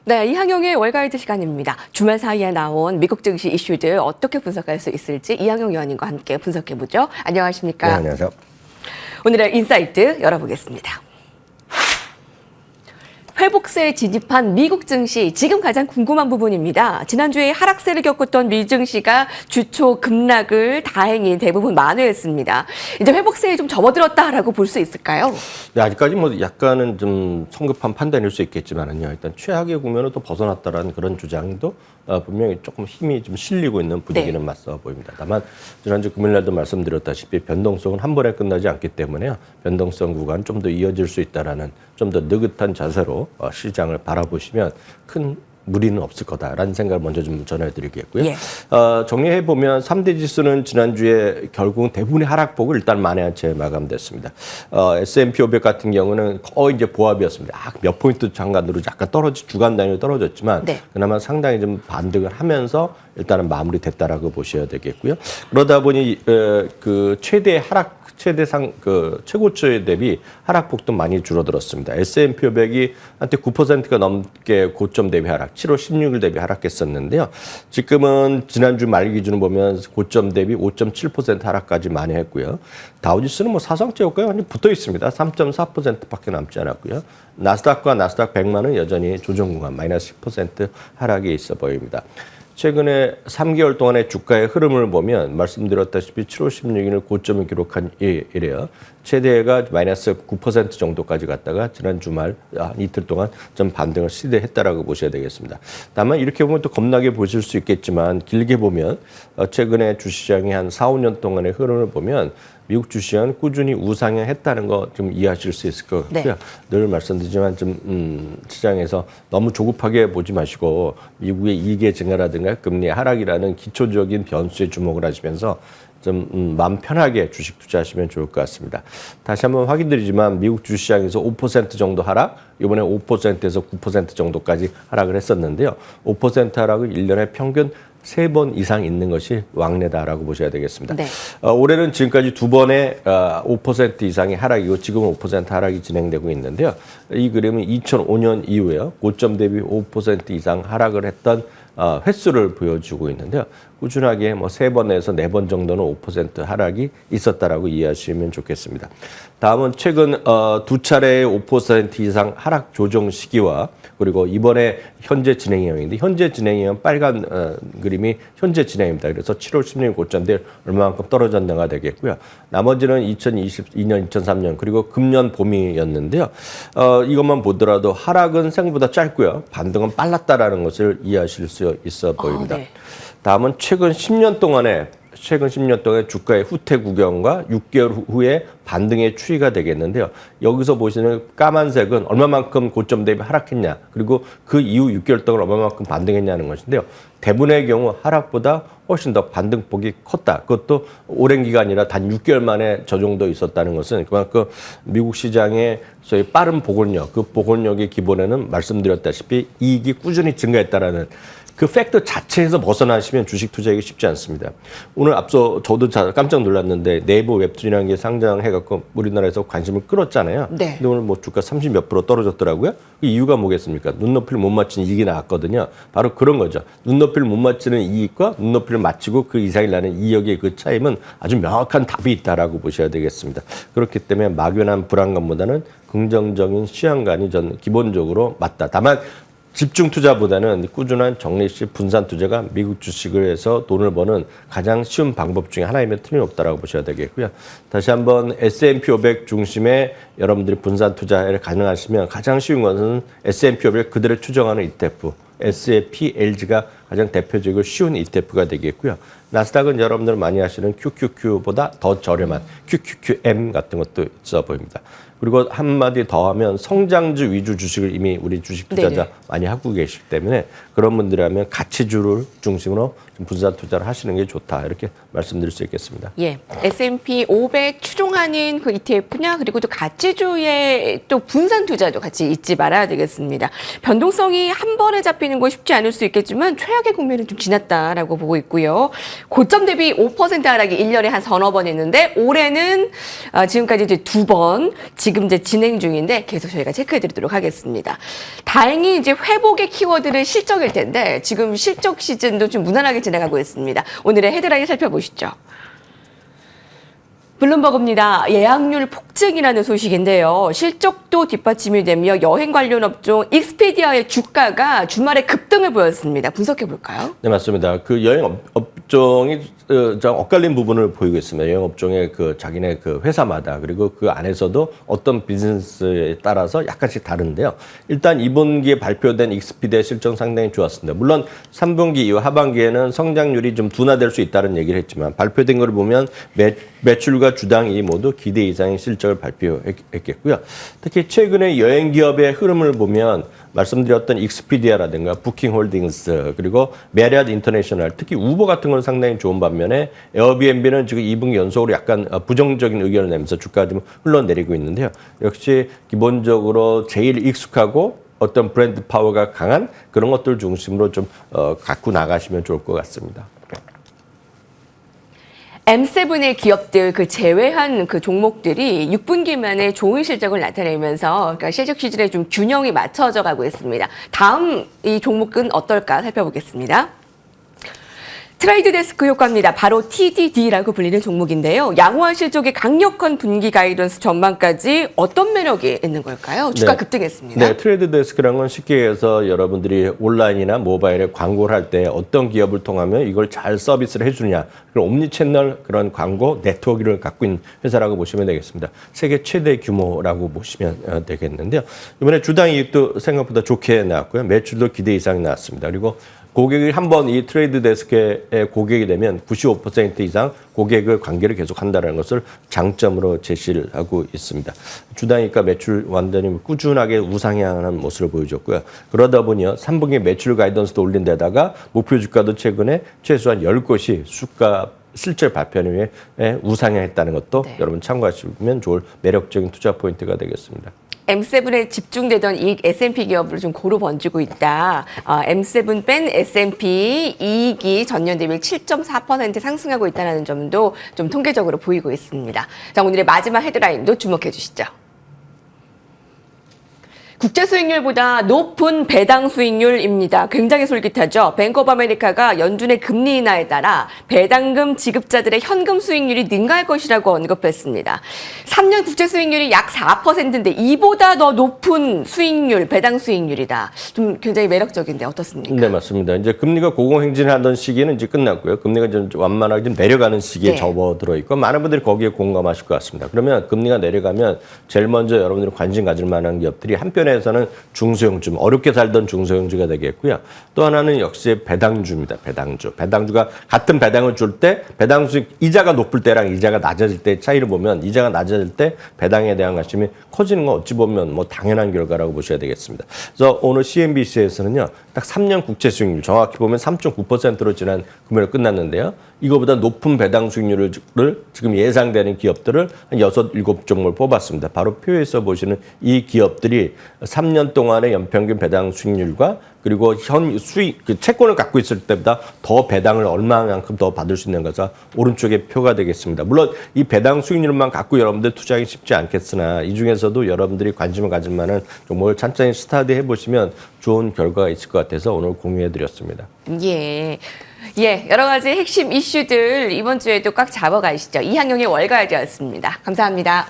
네, 이항용의 월가이드 시간입니다. 주말 사이에 나온 미국 증시 이슈들 어떻게 분석할 수 있을지 이항용 위원님과 함께 분석해보죠. 안녕하십니까? 네, 안녕하세요. 오늘의 인사이트 열어보겠습니다. 회복세에 진입한 미국 증시, 지금 가장 궁금한 부분입니다. 지난주에 하락세를 겪었던 미 증시가 주초 급락을 다행히 대부분 만회했습니다. 이제 회복세에 좀 접어들었다라고 볼 수 있을까요? 네, 아직까지 뭐 약간은 좀 성급한 판단일 수 있겠지만은요. 일단 최악의 국면을 또 벗어났다라는 그런 주장도 분명히 조금 힘이 좀 실리고 있는 분위기는 네. 맞서 보입니다. 다만 지난주 금요일날도 말씀드렸다시피 변동성은 한 번에 끝나지 않기 때문에요. 변동성 구간 좀 더 이어질 수 있다라는 좀 더 느긋한 자세로 시장을 바라보시면 큰 무리는 없을 거다라는 생각을 먼저 좀 전해드리겠고요. 예. 정리해보면 3대 지수는 지난주에 결국은 대부분의 하락폭을 일단 만회한 채 마감됐습니다. S&P 500 같은 경우는 거의 이제 보합이었습니다. 몇 포인트 장간으로 약간 주간 단위로 떨어졌지만 네. 그나마 상당히 좀 반등을 하면서 일단은 마무리됐다라고 보셔야 되겠고요. 그러다 보니 그 최고치 대비 하락폭도 많이 줄어들었습니다. S&P 500이 한때 9%가 넘게 고점 대비 하락, 7월 16일 대비 하락했었는데요. 지금은 지난주 말 기준으로 보면 고점 대비 5.7% 하락까지 많이 했고요. 다우지수는 뭐 사성제 효과가 완전히 붙어 있습니다. 3.4%밖에 남지 않았고요. 나스닥과 나스닥 100만은 여전히 조정 구간 마이너스 10% 하락이 있어 보입니다. 최근에 3개월 동안의 주가의 흐름을 보면 말씀드렸다시피 7월 16일을 고점을 기록한 이래요. 최대가 마이너스 9% 정도까지 갔다가 지난 주말 이틀 동안 좀 반등을 시도했다라고 보셔야 되겠습니다. 다만 이렇게 보면 또 겁나게 보실 수 있겠지만 길게 보면 최근에 주시장이 한 4, 5년 동안의 흐름을 보면 미국 주시장은 꾸준히 우상향했다는 거 좀 이해하실 수 있을 것 같고요. 네. 늘 말씀드리지만 좀 시장에서 너무 조급하게 보지 마시고 미국의 이익의 증가라든가 금리 하락이라는 기초적인 변수에 주목을 하시면서 좀 마음 편하게 주식 투자하시면 좋을 것 같습니다. 다시 한번 확인드리지만 미국 주시장에서 5% 정도 하락, 이번에 5%에서 9% 정도까지 하락을 했었는데요. 5% 하락은 1년에 평균 3번 이상 있는 것이 왕래다라고 보셔야 되겠습니다. 네. 올해는 지금까지 2번의 5% 이상의 하락이고 지금은 5% 하락이 진행되고 있는데요. 이 그림은 2005년 이후에요. 고점 대비 5% 이상 하락을 했던 횟수를 보여주고 있는데요. 꾸준하게 뭐 3번에서 4번 정도는 5% 하락이 있었다라고 이해하시면 좋겠습니다. 다음은 최근 2차례의 5% 이상 하락 조정 시기와 그리고 이번에 현재 진행형인데 현재 진행형 빨간 그림이 현재 진행입니다. 그래서 7월 16일 고점대 얼마만큼 떨어졌나가 되겠고요. 나머지는 2022년, 2003년 그리고 금년 봄이었는데요. 이것만 보더라도 하락은 생각보다 짧고요. 반등은 빨랐다라는 것을 이해하실 수 있어 보입니다. 네. 다음은 최근 10년 동안의 주가의 후퇴 구경과 6개월 후에 반등의 추이가 되겠는데요. 여기서 보시는 까만색은 얼마만큼 고점 대비 하락했냐, 그리고 그 이후 6개월 동안 얼마만큼 반등했냐는 것인데요. 대부분의 경우 하락보다 훨씬 더 반등폭이 컸다. 그것도 오랜 기간이라 단 6개월 만에 저 정도 있었다는 것은 그만큼 미국 시장의 소위 빠른 복원력, 그 복원력의 기본에는 말씀드렸다시피 이익이 꾸준히 증가했다라는 그 팩터 자체에서 벗어나시면 주식 투자하기 쉽지 않습니다. 오늘 앞서 저도 깜짝 놀랐는데 네이버 웹툰이라는 게 상장해갖고 우리나라에서 관심을 끌었잖아요. 네. 근데 오늘 뭐 주가 30 몇 프로 떨어졌더라고요. 그 이유가 뭐겠습니까? 눈높이를 못 맞추는 이익이 나왔거든요. 바로 그런 거죠. 눈높이를 못 맞추는 이익과 눈높이를 맞추고 그 이상이 나는 이익의 그 차이는 아주 명확한 답이 있다라고 보셔야 되겠습니다. 그렇기 때문에 막연한 불안감보다는 긍정적인 시향관이 저는 기본적으로 맞다. 다만 집중 투자보다는 꾸준한 정리식 분산 투자가 미국 주식을 해서 돈을 버는 가장 쉬운 방법 중에 하나이면 틀림없다라고 보셔야 되겠고요. 다시 한번 S&P 500 중심의 여러분들이 분산 투자를 가능하시면 가장 쉬운 것은 S&P 500 그대로 추정하는 ETF, SAPLG가 가장 대표적으로 쉬운 ETF가 되겠고요. 나스닥은 여러분들 많이 하시는 QQQ보다 더 저렴한 QQQM 같은 것도 있어 보입니다. 그리고 한마디 더 하면 성장주 위주 주식을 이미 우리 주식 투자자 네네. 많이 하고 계시기 때문에 그런 분들이라면 가치주를 중심으로 좀 좀 분산 투자를 하시는 게 좋다. 이렇게 말씀드릴 수 있겠습니다. 예, S&P 500 추종하는 그 ETF냐 그리고 또 가치주의 또 분산 투자도 같이 잊지 말아야 되겠습니다. 변동성이 한 번에 잡히는 거 쉽지 않을 수 있겠지만 최악의 국면은 좀 지났다라고 보고 있고요. 고점 대비 5% 하락이 1년에 한 서너 번 있는데 올해는 지금까지 이제 2번 지금 이제 진행 중인데 계속 저희가 체크해드리도록 하겠습니다. 다행히 이제 회복의 키워드는 실적일 텐데 지금 실적 시즌도 좀 무난하게 지나가고 있습니다. 오늘의 헤드라인 살펴보시죠. 블룸버그입니다. 예약률 폭증이라는 소식인데요. 실적도 뒷받침이 되며 여행 관련 업종 익스피디아의 주가가 주말에 급등을 보였습니다. 분석해 볼까요? 네, 맞습니다. 그 여행 업종이 좀 엇갈린 부분을 보이고 있습니다. 여행 업종의 그 자기네 그 회사마다 그리고 그 안에서도 어떤 비즈니스에 따라서 약간씩 다른데요. 일단 2분기에 발표된 익스피디아 실적 상당히 좋았습니다. 물론 3분기 이후 하반기에는 성장률이 좀 둔화될 수 있다는 얘기를 했지만 발표된 걸 보면 매출과 주당이 모두 기대 이상의 실적을 발표했겠고요. 특히 최근에 여행 기업의 흐름을 보면 말씀드렸던 익스피디아라든가 부킹홀딩스 그리고 메리엇 인터내셔널 특히 우버 같은 건 상당히 좋은 반면에 에어비앤비는 지금 2분기 연속으로 약간 부정적인 의견을 내면서 주가가 좀 흘러내리고 있는데요. 역시 기본적으로 제일 익숙하고 어떤 브랜드 파워가 강한 그런 것들 중심으로 좀 갖고 나가시면 좋을 것 같습니다. M7의 기업들 그 제외한 그 종목들이 6분기 만에 좋은 실적을 나타내면서 그러니까 실적 시즌에 좀 균형이 맞춰져 가고 있습니다. 다음 이 종목은 어떨까 살펴보겠습니다. 트레이드 데스크 효과입니다. 바로 TDD라고 불리는 종목인데요. 양호한 실적의 강력한 분기 가이던스 전망까지 어떤 매력이 있는 걸까요? 주가 급등했습니다. 네, 트레이드 데스크라는 건 쉽게 해서 여러분들이 온라인이나 모바일에 광고를 할 때 어떤 기업을 통하면 이걸 잘 서비스를 해주느냐. 그런 옴니 채널 그런 광고 네트워크를 갖고 있는 회사라고 보시면 되겠습니다. 세계 최대 규모라고 보시면 되겠는데요. 이번에 주당 이익도 생각보다 좋게 나왔고요. 매출도 기대 이상 나왔습니다. 그리고 고객이 한번 이 트레이드 데스크에 고객이 되면 95% 이상 고객의 관계를 계속한다는 것을 장점으로 제시를 하고 있습니다. 주당이익과 매출 완전히 꾸준하게 우상향하는 모습을 보여줬고요. 그러다 보니요 3분기 매출 가이던스도 올린 데다가 목표 주가도 최근에 최소한 10곳이 주가 실제 발표를 위해 우상향했다는 것도 여러분 참고하시면 좋을 매력적인 투자 포인트가 되겠습니다. M7에 집중되던 이익 S&P 기업으로 좀 고루 번지고 있다. M7 뺀 S&P 이익이 전년 대비 7.4% 상승하고 있다는 점도 좀 통계적으로 보이고 있습니다. 자, 오늘의 마지막 헤드라인도 주목해 주시죠. 국제 수익률보다 높은 배당 수익률입니다. 굉장히 솔깃하죠. 뱅크 오브 아메리카가 연준의 금리 인하에 따라 배당금 지급자들의 현금 수익률이 능가할 것이라고 언급했습니다. 3년 국제 수익률이 약 4%인데 이보다 더 높은 수익률, 배당 수익률이다. 좀 굉장히 매력적인데 어떻습니까? 네, 맞습니다. 이제 금리가 고공행진하던 시기는 이제 끝났고요. 금리가 좀 완만하게 좀 내려가는 시기에 접어들어 있고 많은 분들이 거기에 공감하실 것 같습니다. 그러면 금리가 내려가면 제일 먼저 여러분들이 관심 가질 만한 기업들이 한편에서는 중소형주, 어렵게 살던 중소형주가 되겠고요. 또 하나는 역시 배당주입니다. 배당주. 배당주가 같은 배당을 줄 때 배당 수익 이자가 높을 때랑 이자가 낮아질 때 차이를 보면 이자가 낮아질 때 배당에 대한 관심이 커지는 건 어찌 보면 뭐 당연한 결과라고 보셔야 되겠습니다. 그래서 오늘 CNBC에서는요. 딱 3년 국채 수익률 정확히 보면 3.9%로 지난 금요일 끝났는데요. 이거보다 높은 배당 수익률을 지금 예상되는 기업들을 한 6, 7종목을 뽑았습니다. 바로 표에서 보시는 이 기업들이 3년 동안의 연평균 배당 수익률과 그리고 현 수익, 그 채권을 갖고 있을 때보다 더 배당을 얼마만큼 더 받을 수 있는 것가 오른쪽에 표가 되겠습니다. 물론 이 배당 수익률만 갖고 여러분들 투자하기 쉽지 않겠으나 이 중에서도 여러분들이 관심을 가질 만한 종목을 천천히 스타디 해보시면 좋은 결과가 있을 것 같아서 오늘 공유해드렸습니다. 예, 여러 가지 핵심 이슈들 이번 주에도 꽉 잡아가시죠. 이항용의 월가이드였습니다. 감사합니다.